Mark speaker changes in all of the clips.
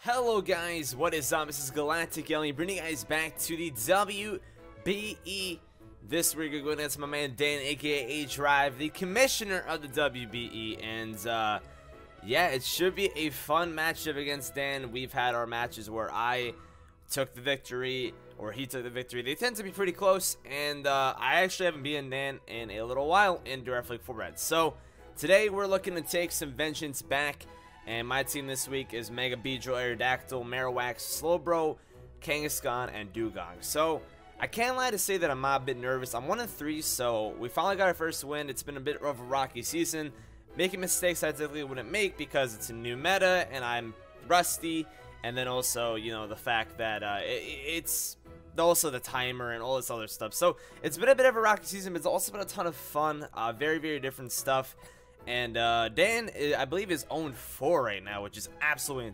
Speaker 1: Hello guys, what is up? This is GalacticElliot bringing you guys back to the WBE. This week we're going against my man Dan, aka aDrive, the commissioner of the WBE, and yeah, it should be a fun matchup against Dan. We've had our matches where I took the victory or he took the victory. They tend to be pretty close, and I actually haven't beaten Dan in a little while in Direct League 4 Red. So today we're looking to take some vengeance back. And my team this week is Mega Beedrill, Aerodactyl, Marowak, Slowbro, Kangaskhan, and Dugong. So, I can't lie to say that I'm not a bit nervous. I'm 1-3, so we finally got our first win. It's been a bit of a rocky season. Making mistakes I typically wouldn't make because it's a new meta, and I'm rusty. And then also, you know, the fact that it's also the timer and all this other stuff. So, it's been a bit of a rocky season, but it's also been a ton of fun. Very, very different stuff. And Dan, I believe, is 0-4 right now, which is absolutely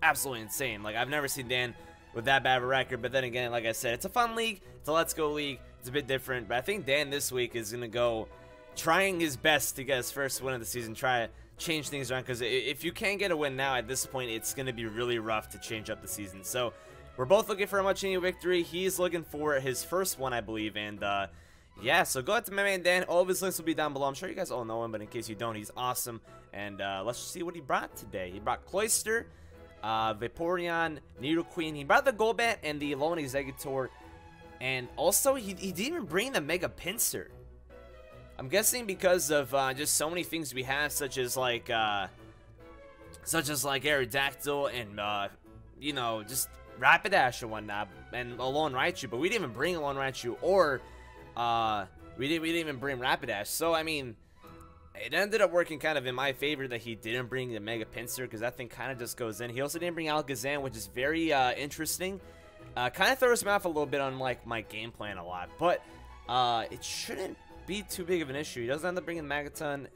Speaker 1: insane. Like, I've never seen Dan with that bad of a record. But then again, like I said, it's a fun league. It's a Let's Go league. It's a bit different. But I think Dan this week is going to go trying his best to get his first win of the season. Try to change things around. Because if you can't get a win now at this point, it's going to be really rough to change up the season. So, we're both looking for a much-needed victory. He's looking for his first one, I believe. And, yeah, so go out to my man Dan. All of his links will be down below. I'm sure you guys all know him, but in case you don't, he's awesome. And let's just see what he brought today. He brought Cloyster, Vaporeon, Nidoqueen. He brought the Golbat and the Lone Exeggutor. And also, he didn't even bring the Mega Pinsir. I'm guessing because of just so many things we have, such as like Aerodactyl and you know, just Rapidash and whatnot, and a Lone Raichu. But we didn't even bring a Lone Raichu or we didn't even bring Rapidash. So I mean, it ended up working kind of in my favor that he didn't bring the Mega Pinsir, because that thing kind of just goes in. He also didn't bring Alakazam, which is very interesting. Kind of throws me off a little bit on like my game plan a lot, but it shouldn't be too big of an issue. He doesn't end up bringing Magaton.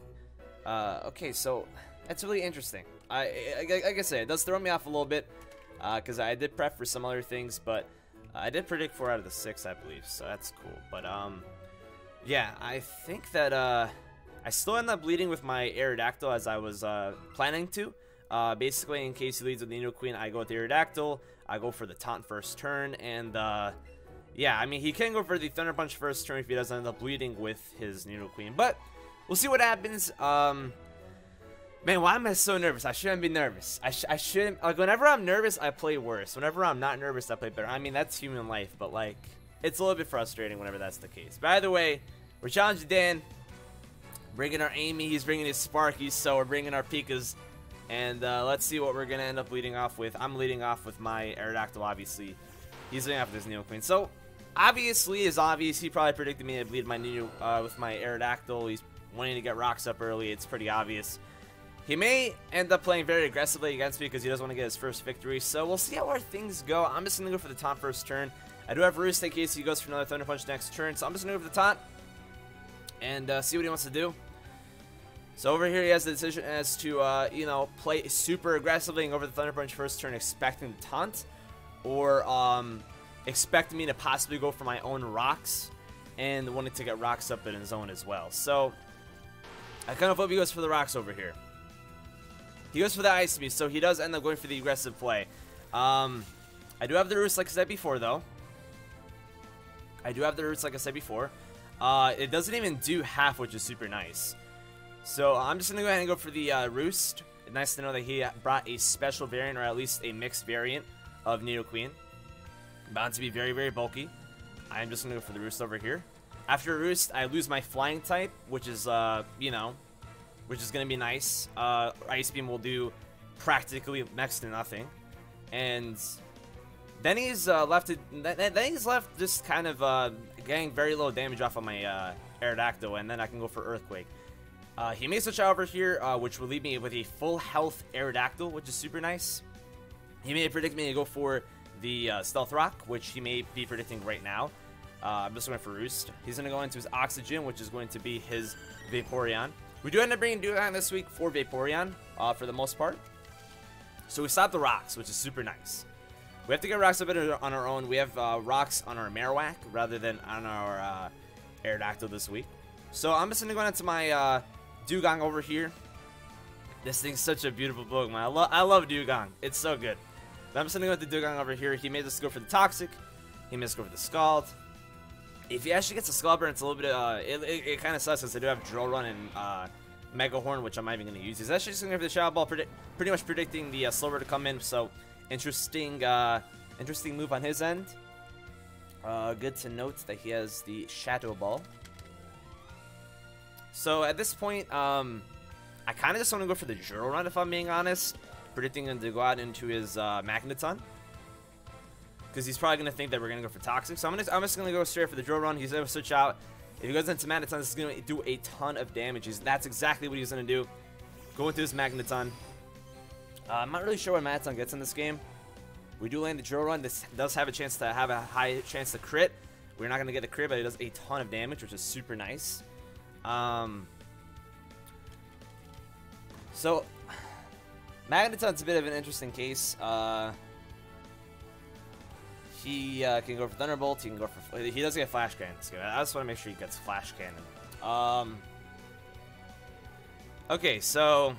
Speaker 1: Okay, so that's really interesting. Like I said, it does throw me off a little bit because I did prep for some other things, but I did predict 4 out of the 6, I believe, so that's cool. But, yeah, I think that, I still end up leading with my Aerodactyl as I was, planning to. Basically, in case he leads with the Nidoqueen, I go with the Aerodactyl, I go for the Taunt first turn, and, yeah, I mean, he can go for the Thunder Punch first turn if he doesn't end up leading with his Nidoqueen, but we'll see what happens. Man, why am I so nervous? I shouldn't be nervous. I shouldn't. Like, whenever I'm nervous, I play worse. Whenever I'm not nervous, I play better. I mean, that's human life, but, like, it's a little bit frustrating whenever that's the case. By the way, we're challenging Dan. Bringing our Amy. He's bringing his Sparkies, so we're bringing our Pikas. And let's see what we're going to end up leading off with. I'm leading off with my Aerodactyl, obviously. He's leading off with his Nidoqueen. So, obviously, is obvious. He probably predicted me to lead my with my Aerodactyl. He's wanting to get rocks up early. It's pretty obvious. He may end up playing very aggressively against me because he doesn't want to get his first victory. So we'll see how our things go. I'm just going to go for the taunt first turn. I do have Roost in case he goes for another Thunder Punch next turn. So I'm just going to go for the taunt and see what he wants to do. So over here he has the decision as to, you know, play super aggressively and go for the Thunder Punch first turn expecting the taunt. Or expecting me to possibly go for my own rocks and wanting to get rocks up in his own as well. So I kind of hope he goes for the rocks over here. He goes for the Ice Beam, so he does end up going for the aggressive play. I do have the Roost, like I said before, though. It doesn't even do half, which is super nice. So I'm just going to go ahead and go for the Roost. It's nice to know that he brought a special variant, or at least a mixed variant of Nidoqueen. Bound to be very, very bulky. I'm just going to go for the Roost over here. After Roost, I lose my Flying type, which is, you know, which is going to be nice. Ice Beam will do practically next to nothing. And then he's left just kind of getting very low damage off of my Aerodactyl, and then I can go for Earthquake. He may switch out over here, which will leave me with a full health Aerodactyl, which is super nice. He may predict me to go for the Stealth Rock, which he may be predicting right now. I'm just going for Roost. He's going to go into his Oxygen, which is going to be his Vaporeon. We do end up bringing Dugong this week for Vaporeon, for the most part. So we stop the rocks, which is super nice. We have to get rocks up on our own. We have rocks on our Marowak rather than on our Aerodactyl this week. So I'm just going to go into my Dugong over here. This thing's such a beautiful Pokemon. I love Dugong. It's so good. But I'm just gonna go with the Dugong over here. He made us go for the Toxic. He made us go for the Scald. If he actually gets a Scald Burn, it's a little bit, it kind of sucks because I do have Drill Run and Mega Horn, which I'm not even going to use. He's actually just going to go for the Shadow Ball, pretty much predicting the Slowbro to come in. So, interesting move on his end. Good to note that he has the Shadow Ball. So, at this point, I kind of just want to go for the Drill Run, if I'm being honest. Predicting him to go out into his Magneton. Because he's probably going to think that we're going to go for Toxic. So I'm just going to go straight for the Drill Run. He's going to switch out. If he goes into Magneton, this is going to do a ton of damage. That's exactly what he's going to do. Go into his Magneton. I'm not really sure what Magneton gets in this game. We do land the Drill Run. This does have a chance to have a high chance to crit. We're not going to get a crit, but it does a ton of damage, which is super nice. So, Magneton's a bit of an interesting case. He can go for Thunderbolt. He can go for. He does get Flash Cannon in this game. I just want to make sure he gets Flash Cannon. Okay, so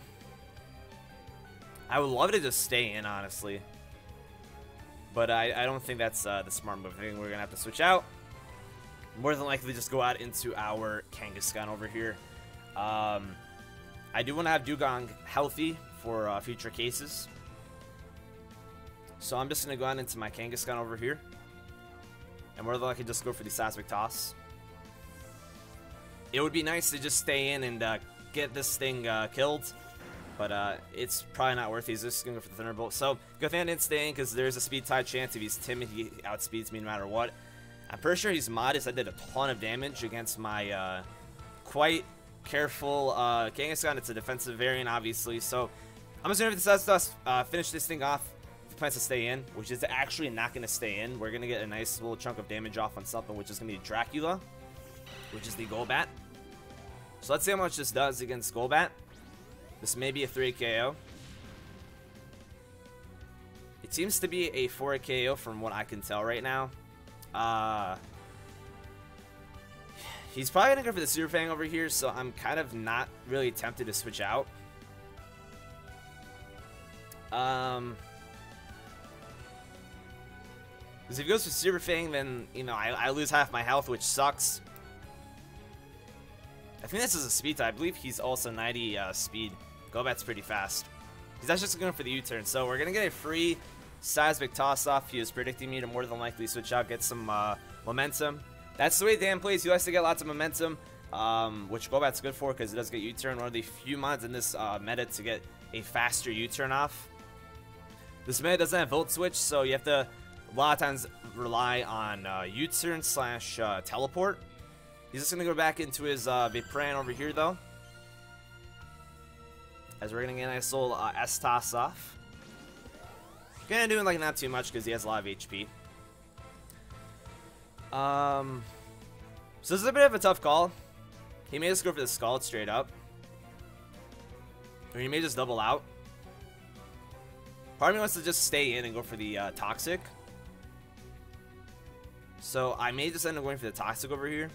Speaker 1: I would love to just stay in, honestly, but I don't think that's the smart move. I think we're gonna have to switch out. More than likely, just go out into our Kangaskhan over here. I do want to have Dugong healthy for future cases. So I'm just going to go out into my Kangaskhan over here. And more than likely just go for the Seismic Toss. It would be nice to just stay in and get this thing killed. But it's probably not worth it. He's just going to go for the Thunderbolt. So good thing I didn't stay in because there's a speed tie chance. If he's timid, he outspeeds me no matter what. I'm pretty sure he's modest. I did a ton of damage against my quite careful Kangaskhan. It's a defensive variant, obviously. So I'm just going to have the Seismic Toss, finish this thing off. Plans to stay in, which is actually not going to stay in. We're going to get a nice little chunk of damage off on something, which is going to be Dracula, which is the Golbat. So let's see how much this does against Golbat. This may be a 3 KO. It seems to be a 4 KO from what I can tell right now. He's probably going to go for the Super Fang over here, so I'm kind of not really tempted to switch out. Because if he goes for Super Fang, then, you know, I lose half my health, which sucks. I think this is a speed type. I believe he's also 90 speed. Golbat's pretty fast. He's actually just going for the U-turn. So we're going to get a free Seismic Toss off. He was predicting me to more than likely switch out, get some momentum. That's the way Dan plays. He likes to get lots of momentum, which Golbat's good for because it does get U-turn. One of the few mods in this meta to get a faster U-turn off. This meta doesn't have Volt Switch, so you have to a lot of times rely on U-turn slash teleport. He's just going to go back into his Vaporeon over here, though. As we're going to get a nice little S-Toss off. Going to do like not too much because he has a lot of HP. So this is a bit of a tough call. He may just go for the Scald straight up. Or he may just double out. Part of me wants to just stay in and go for the Toxic. So I may just end up going for the Toxic over here.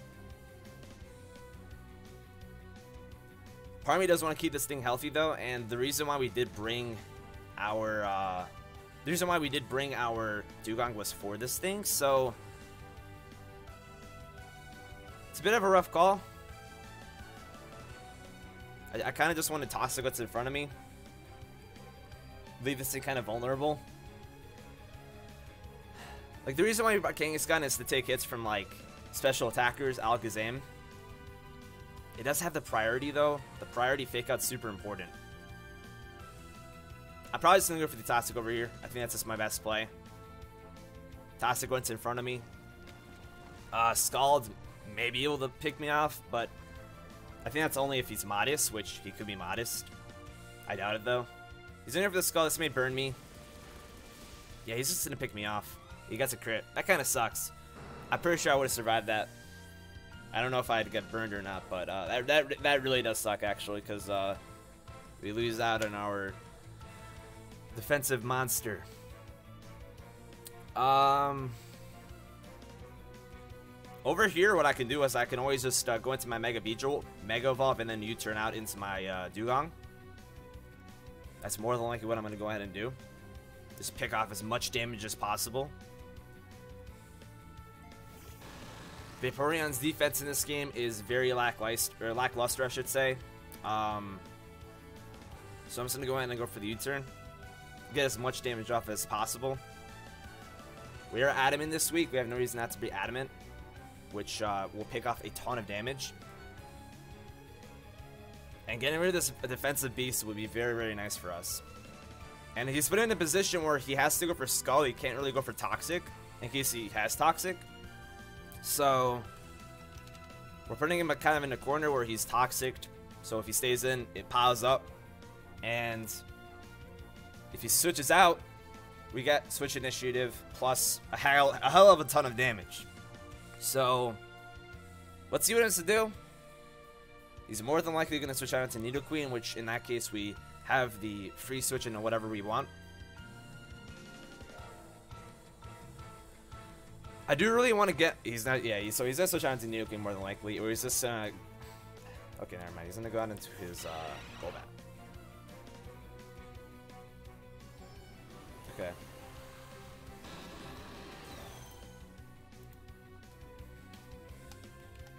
Speaker 1: Part of me does want to keep this thing healthy though, and the reason why we did bring our Dugong was for this thing, so it's a bit of a rough call. I kind of just want to toss what's in front of me. Leave this thing kind of vulnerable. Like, the reason why we brought Kangaskhan is to take hits from, like, special attackers, Alakazam. It does have the priority, though. The priority fake out's super important. I'm probably just going to go for the Toxic over here. I think that's just my best play. Toxic went in front of me. Scald may be able to pick me off, but I think that's only if he's modest, which he could be modest. I doubt it, though. He's in here for the Scald. This may burn me. Yeah, he's just going to pick me off. He gets a crit. That kind of sucks. I'm pretty sure I would have survived that. I don't know if I'd get burned or not, but that really does suck, actually, because we lose out on our defensive monster. Over here, what I can do is I can always just go into my Mega Evolve and then U-turn out into my Dugong. That's more than likely what I'm going to go ahead and do. Just pick off as much damage as possible. Vaporeon's defense in this game is very lackluster, I should say. So I'm just going to go ahead and go for the U-turn. Get as much damage off as possible. We are adamant this week. We have no reason not to be adamant, which will pick off a ton of damage. And getting rid of this defensive beast would be very, very nice for us. And he's put in a position where he has to go for Skull. He can't really go for Toxic in case he has Toxic. So we're putting him kind of in a corner where he's Toxic. So if he stays in, it piles up. And if he switches out, we get switch initiative plus a hell of a ton of damage. So let's see what he has to do. He's more than likely going to switch out into Nidoqueen, which in that case we have the free switch into whatever we want. I do really want to get. He's not. Yeah. So he's gonna switch out into Nidoqueen more than likely, or he's just okay, never mind. He's gonna go out into his Golbat. Okay.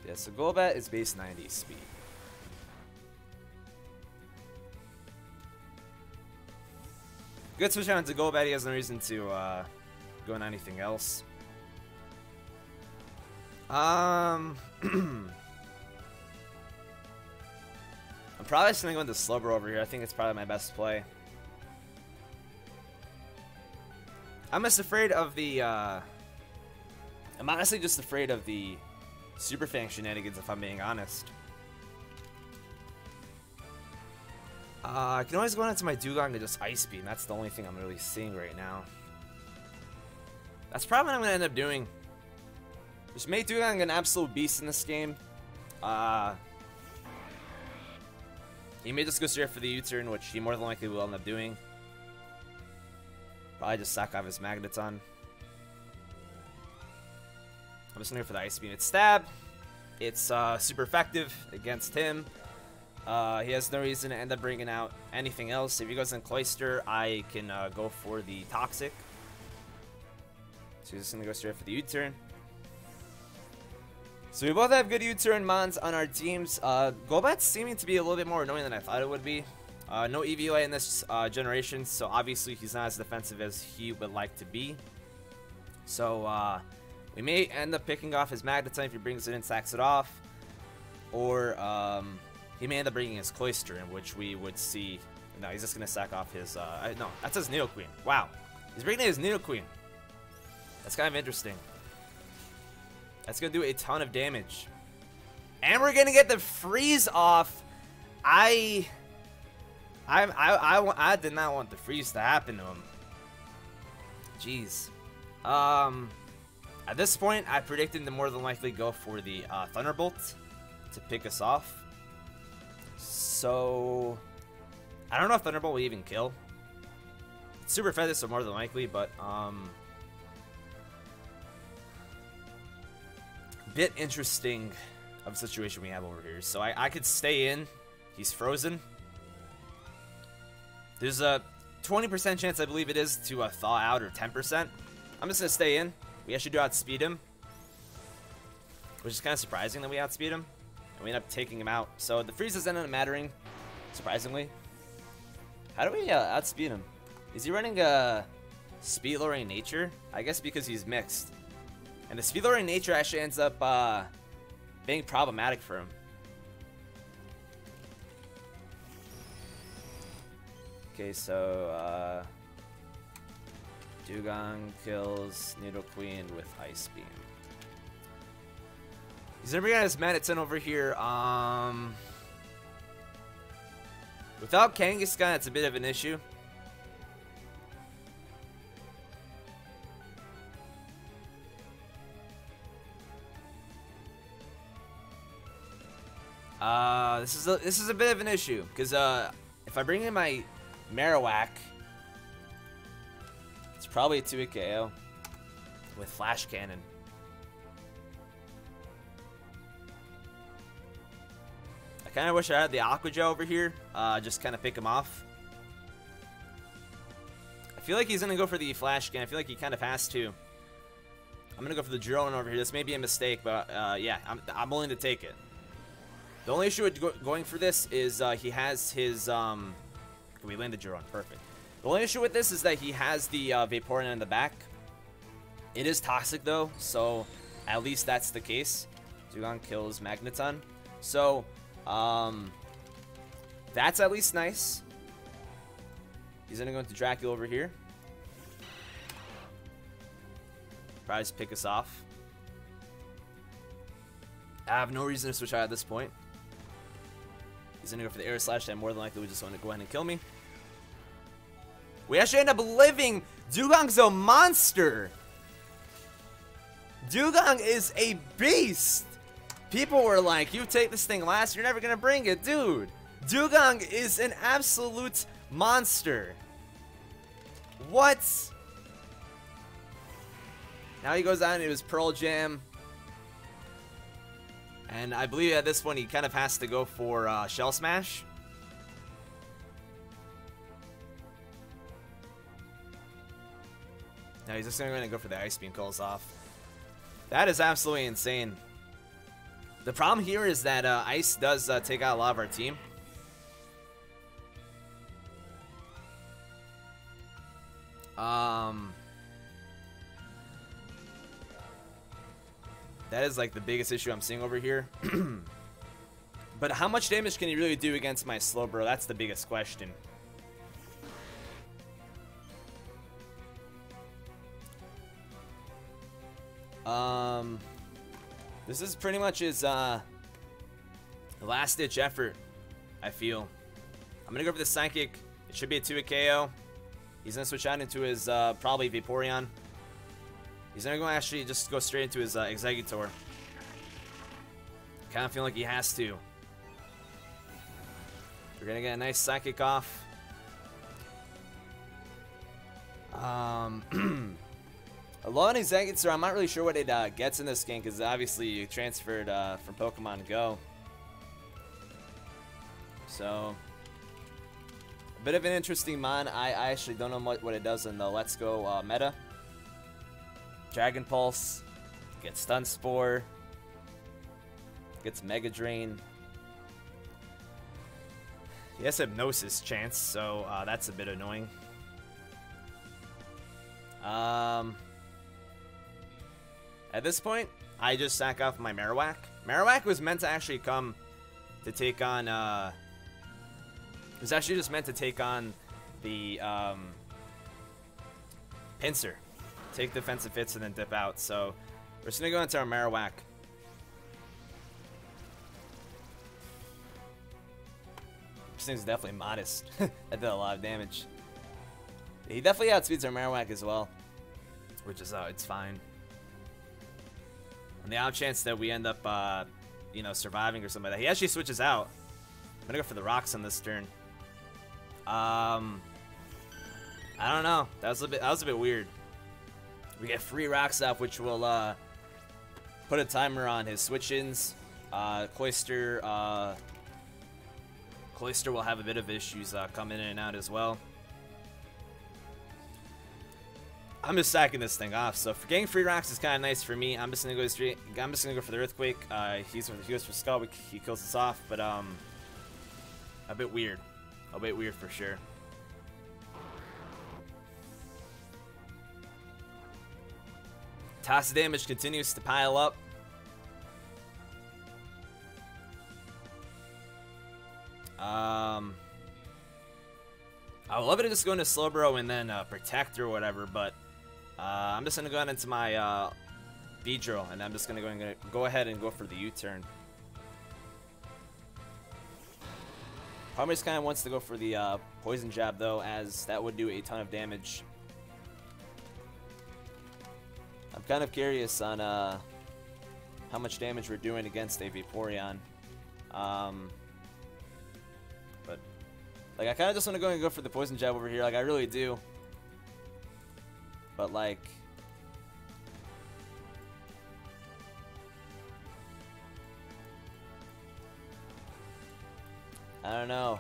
Speaker 1: Yeah. So Golbat is base 90 speed. Good switch out into Golbat. He has no reason to go on anything else. I'm probably just gonna go into Slowbro over here. I think it's probably my best play. I'm just afraid of the I'm honestly just afraid of the Super Fang shenanigans, if I'm being honest. I can always go into my Dugong to just Ice Beam. That's the only thing I'm really seeing right now. That's probably what I'm going to end up doing. Just make Dugong an absolute beast in this game. He may just go straight for the U-turn, which he more than likely will end up doing. Probably just sack off his Magneton. I'm just going to go for the Ice Beam. It's Stab. It's super effective against him. He has no reason to end up bringing out anything else. If he goes in Cloyster, I can go for the Toxic. So he's just going to go straight for the U-turn. So we both have good U-turn mons on our teams. Golbat's seeming to be a little bit more annoying than I thought it would be. No Eevee in this generation, so obviously he's not as defensive as he would like to be. So we may end up picking off his Magneton if he brings it in, sacks it off. Or he may end up bringing his Cloyster in, which we would see. No, he's just going to sack off his... no, that's his Nidoqueen. Wow. He's bringing in his Nidoqueen. That's kind of interesting. That's going to do a ton of damage. And we're going to get the freeze off. I did not want the freeze to happen to him. Jeez. At this point, I predicted to more than likely go for the Thunderbolt to pick us off. So I don't know if Thunderbolt will even kill. It's super feathers, so more than likely, but bit interesting of a situation we have over here. So I could stay in. He's frozen. There's a 20% chance, I believe it is, to thaw out, or 10%. I'm just gonna stay in. We actually do outspeed him, which is kind of surprising that we outspeed him, and we end up taking him out. So the freezes ended up mattering, surprisingly. How do we outspeed him? Is he running a speed lowering nature? I guess because he's mixed. And the speed lowering nature actually ends up being problematic for him. Okay, so Dugong kills Nidoqueen with Ice Beam. He's gonna bring out his Magneton over here. Without Kangaskhan, it's a bit of an issue. This is a bit of an issue because if I bring in my Marowak, it's probably a 2-hit KO with Flash Cannon. I kind of wish I had the Aqua Gel over here, just kind of pick him off. feel like he's going to go for the flash again. I feel like he kind of has to. I'm going to go for the drone over here. This may be a mistake, but yeah, I'm willing to take it. The only issue with going for this is he has his... we landed drone. Perfect. The only issue with this is that he has the Vaporeon in the back. It is toxic, though, so at least that's the case. Dugong kills Magneton. So, that's at least nice. He's going to go into Dracula over here. Probably just pick us off. I have no reason to switch out at this point. He's going to go for the Air Slash that more than likely would just want to go ahead and kill me. We actually end up living. Dugong's a monster. Dugong is a beast. People were like, you take this thing last, you're never going to bring it. Dude, Dugong is an absolute monster. What? Now he goes out into his Pearl Jam. And I believe at this one he kind of has to go for Shell Smash. Now he's just going to go for the Ice Beam, calls off. That is absolutely insane. The problem here is that Ice does take out a lot of our team. That is like the biggest issue I'm seeing over here. But how much damage can he really do against my Slowbro? That's the biggest question. This is pretty much his last-ditch effort, I feel. I'm going to go for the Psychic. It should be a 2-hit KO. He's going to switch out into his probably Vaporeon. He's going to go actually just go straight into his Exeggutor. Kind of feeling like he has to. We're going to get a nice Psychic off. Alone Exeggutor, I'm not really sure what it gets in this game because obviously you transferred from Pokemon Go. So, a bit of an interesting mon. I actually don't know what it does in the Let's Go meta. Dragon Pulse, gets Stun Spore, gets Mega Drain. He has Hypnosis chance, so that's a bit annoying. At this point, I just sack off my Marowak. Marowak was meant to actually come to take on, it was actually just meant to take on the, Pinsir. Take defensive hits and then dip out, so we're just gonna go into our Marowak. This thing's definitely modest. That did a lot of damage. He definitely outspeeds our Marowak as well, which is, it's fine. On the odd chance that we end up, you know, surviving or something like that. He actually switches out. I'm gonna go for the rocks on this turn. I don't know. That was a bit weird. We get free rocks off, which will put a timer on his switch-ins. Cloyster will have a bit of issues coming in and out as well. I'm just sacking this thing off. So for getting free rocks is kind of nice for me. I'm just gonna go straight. I'm just gonna go for the Earthquake. He goes for Skull. He kills us off, but a bit weird. A bit weird for sure. Toss damage continues to pile up. I would love it to just go into Slowbro and then Protect or whatever, but I'm just gonna go into my Beedrill, and I'm just gonna go ahead and go for the U-turn. Probably just kind of wants to go for the Poison Jab though, as that would do a ton of damage. I'm kind of curious on how much damage we're doing against a Vaporeon. But like, I kind of just want to go and go for the Poison Jab over here. Like, I really do. But like, I don't know.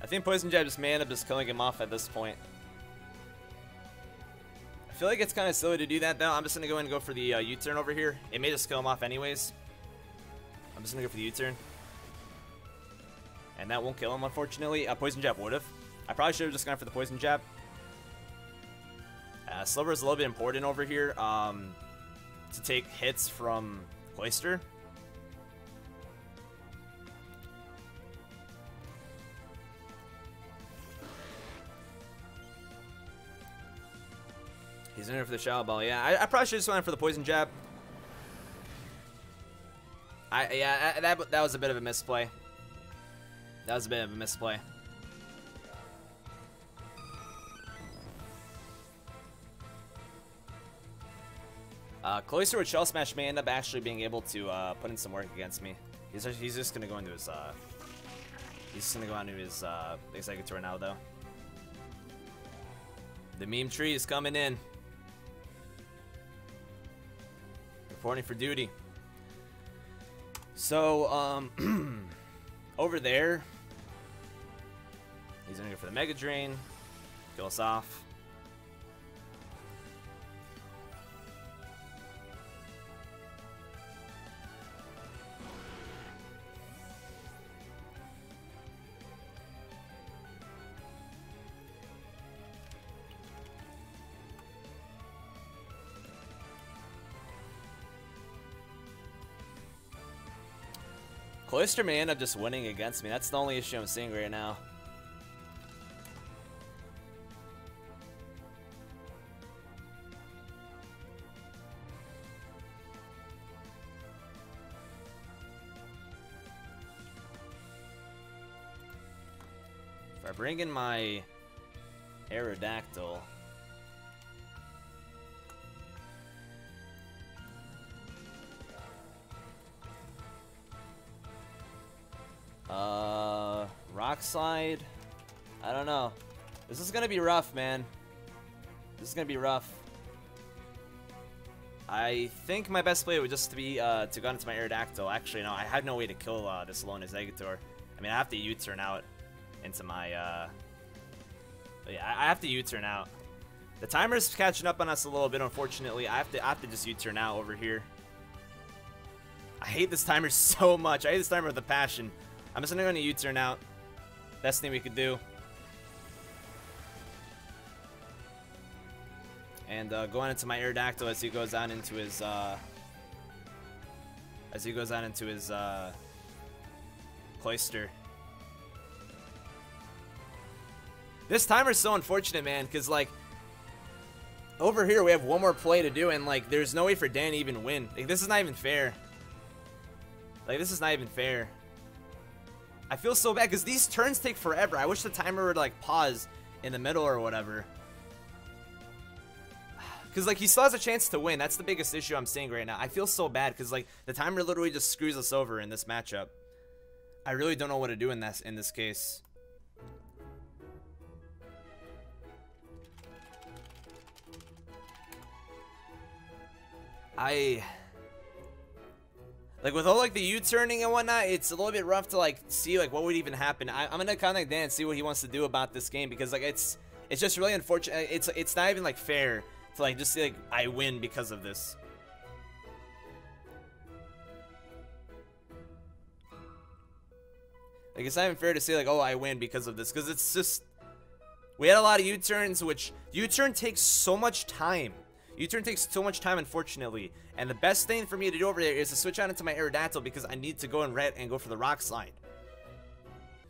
Speaker 1: I think Poison Jab just may end up just killing him off at this point. I feel like it's kind of silly to do that, though. I'm just going to go in and go for the U-turn over here. It may just kill him off anyways. I'm just going to go for the U-turn. And that won't kill him, unfortunately. Poison Jab would have. I probably should have just gone for the Poison Jab. Sliver is a little bit important over here to take hits from Cloyster. He's in there for the Shadow Ball. Yeah, I probably should have just went for the Poison Jab. That was a bit of a misplay. That was a bit of a misplay. Cloyster with Shell Smash may end up actually being able to put in some work against me. He's just gonna go into his Executor now, though. The meme tree is coming in. Reporting for duty. So over there, he's gonna go for the Mega Drain, kill us off. Cloyster may end up just winning against me. That's the only issue I'm seeing right now. If I bring in my Aerodactyl, Rock Slide, I don't know. This is gonna be rough, man. This is gonna be rough. I think my best play would just be to go into my Aerodactyl. Actually, no, I have no way to kill this lone Executor. I mean, I have to U-turn out into my yeah, I have to U-turn out. The timer's catching up on us a little bit, unfortunately. I have to just U-turn out over here. I hate this timer so much. I hate this timer with a passion. I'm just gonna go into U-turn out. Best thing we could do. And going into my Aerodactyl as he goes out into his Cloyster. This timer's so unfortunate, man, because like over here we have one more play to do, and like there's no way for Dan to even win. Like, this is not even fair. Like, this is not even fair. I feel so bad because these turns take forever. I wish the timer would like pause in the middle or whatever. Because like he still has a chance to win. That's the biggest issue I'm seeing right now. I feel so bad because like the timer literally just screws us over in this matchup. I really don't know what to do in this case. Like, with all, like, the U-turning and whatnot, it's a little bit rough to, like, see, like, what would even happen. I'm gonna contact Dan and see what he wants to do about this game, because, like, it's just really unfortunate. It's not even, like, fair to, like, just see, like, I win because of this. Like, it's not even fair to say, like, oh, I win because of this, because it's just... We had a lot of U-turns, which... U-turn takes so much time. U-turn takes so much time, unfortunately, and the best thing for me to do over there is to switch out into my Aerodactyl because I need to go in red and go for the Rock Slide.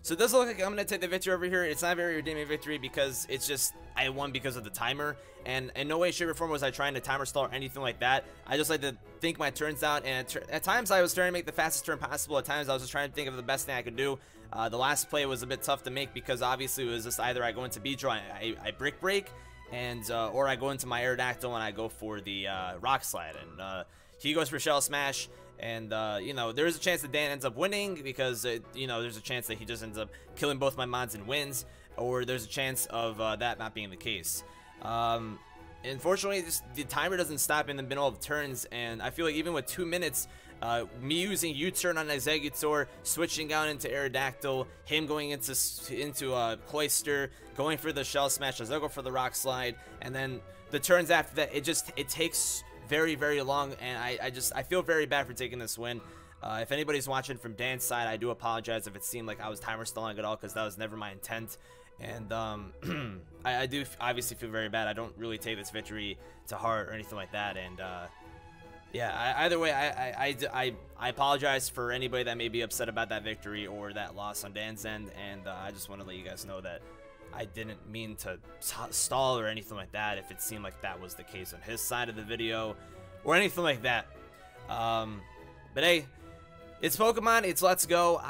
Speaker 1: So it does look like I'm going to take the victory over here. It's not a very redeeming victory because it's just, I won because of the timer, and in no way, shape, or form was I trying to timer stall or anything like that. I just like to think my turns out, and at times I was trying to make the fastest turn possible. At times I was just trying to think of the best thing I could do. The last play was a bit tough to make because obviously it was just either I go into B-draw and I Brick Break, and or I go into my Aerodactyl and I go for the Rock Slide, and he goes for Shell Smash, and you know, there is a chance that Dan ends up winning because you know, there's a chance that he just ends up killing both my mods and wins, or there's a chance of that not being the case. Unfortunately, the timer doesn't stop in the middle of turns, and I feel like even with 2 minutes Me using U-turn on Exeggutor, switching out into Aerodactyl, him going into Cloyster, going for the Shell Smash, I'll go for the Rock Slide, and then the turns after that, it takes very, very long, and I feel very bad for taking this win. If anybody's watching from Dan's side, I do apologize if it seemed like I was timer stalling at all, because that was never my intent. And I do obviously feel very bad. I don't really take this victory to heart or anything like that. And yeah, either way, I apologize for anybody that may be upset about that victory or that loss on Dan's end. And I just want to let you guys know that I didn't mean to stall or anything like that if it seemed like that was the case on his side of the video or anything like that. But hey, it's Pokemon, it's Let's Go.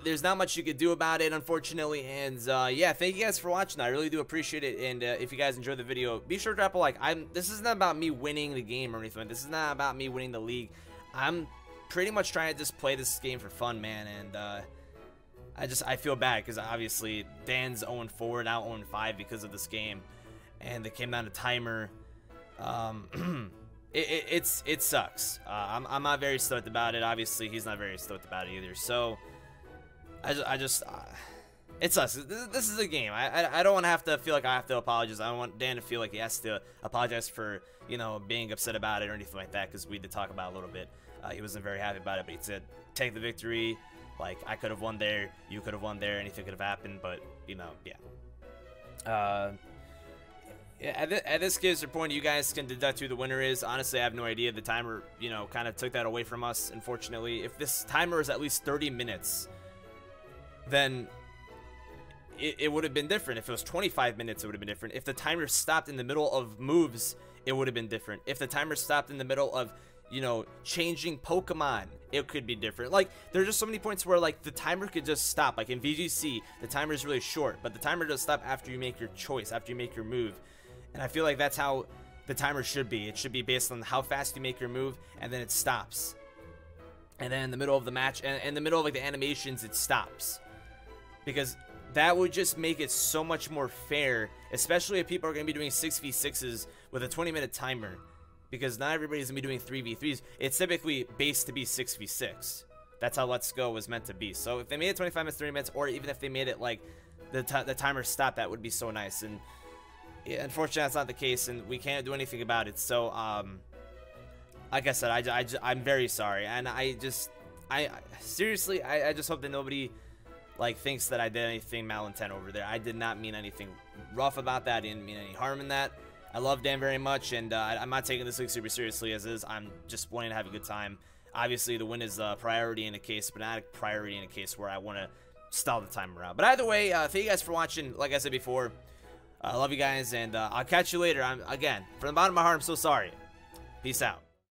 Speaker 1: There's not much you could do about it, unfortunately. And yeah, thank you guys for watching. I really do appreciate it. And if you guys enjoyed the video, be sure to drop a like. This is not about me winning the game or anything. This is not about me winning the league. I'm pretty much trying to just play this game for fun, man. And I feel bad because obviously Dan's 0-4, now 0-5 because of this game, and it came down to timer. It sucks. I'm not very stoked about it. Obviously, he's not very stoked about it either. So it sucks. This is a game. I don't want to have to feel like I have to apologize. I don't want Dan to feel like he has to apologize for, you know, being upset about it or anything like that, because we did talk about it a little bit. He wasn't very happy about it, but he said, take the victory. Like, I could have won there, you could have won there, anything could have happened, but, you know, yeah. At this gives point, you guys can deduct who the winner is. Honestly, I have no idea. The timer, you know, kind of took that away from us, unfortunately. If this timer is at least 30 minutes, then it would have been different. If it was 25 minutes, it would have been different. If the timer stopped in the middle of moves, it would have been different. If the timer stopped in the middle of, you know, changing Pokemon, it could be different. Like, there's just so many points where, like, the timer could just stop. Like in VGC, the timer is really short, but the timer does stop after you make your choice, after you make your move. And I feel like that's how the timer should be. It should be based on how fast you make your move, and then it stops. And then in the middle of the match, and in the middle of, like, the animations, it stops. Because that would just make it so much more fair, especially if people are going to be doing 6v6s with a 20-minute timer. Because not everybody's going to be doing 3v3s. It's typically based to be 6v6. That's how Let's Go was meant to be. So if they made it 25 minutes, 30 minutes, or even if they made it, like, the timer stopped, that would be so nice. And yeah, unfortunately, that's not the case, and we can't do anything about it. So, like I said, I'm very sorry, and seriously, I just hope that nobody, like, thinks that I did anything malintent over there. I did not mean anything rough about that. I didn't mean any harm in that. I love Dan very much, and I'm not taking this league super seriously as is. I'm just wanting to have a good time. Obviously, the win is a priority in a case, but not a priority in a case where I want to stall the timer out. But either way, thank you guys for watching. Like I said before, I love you guys, and I'll catch you later. Again, from the bottom of my heart, I'm so sorry. Peace out.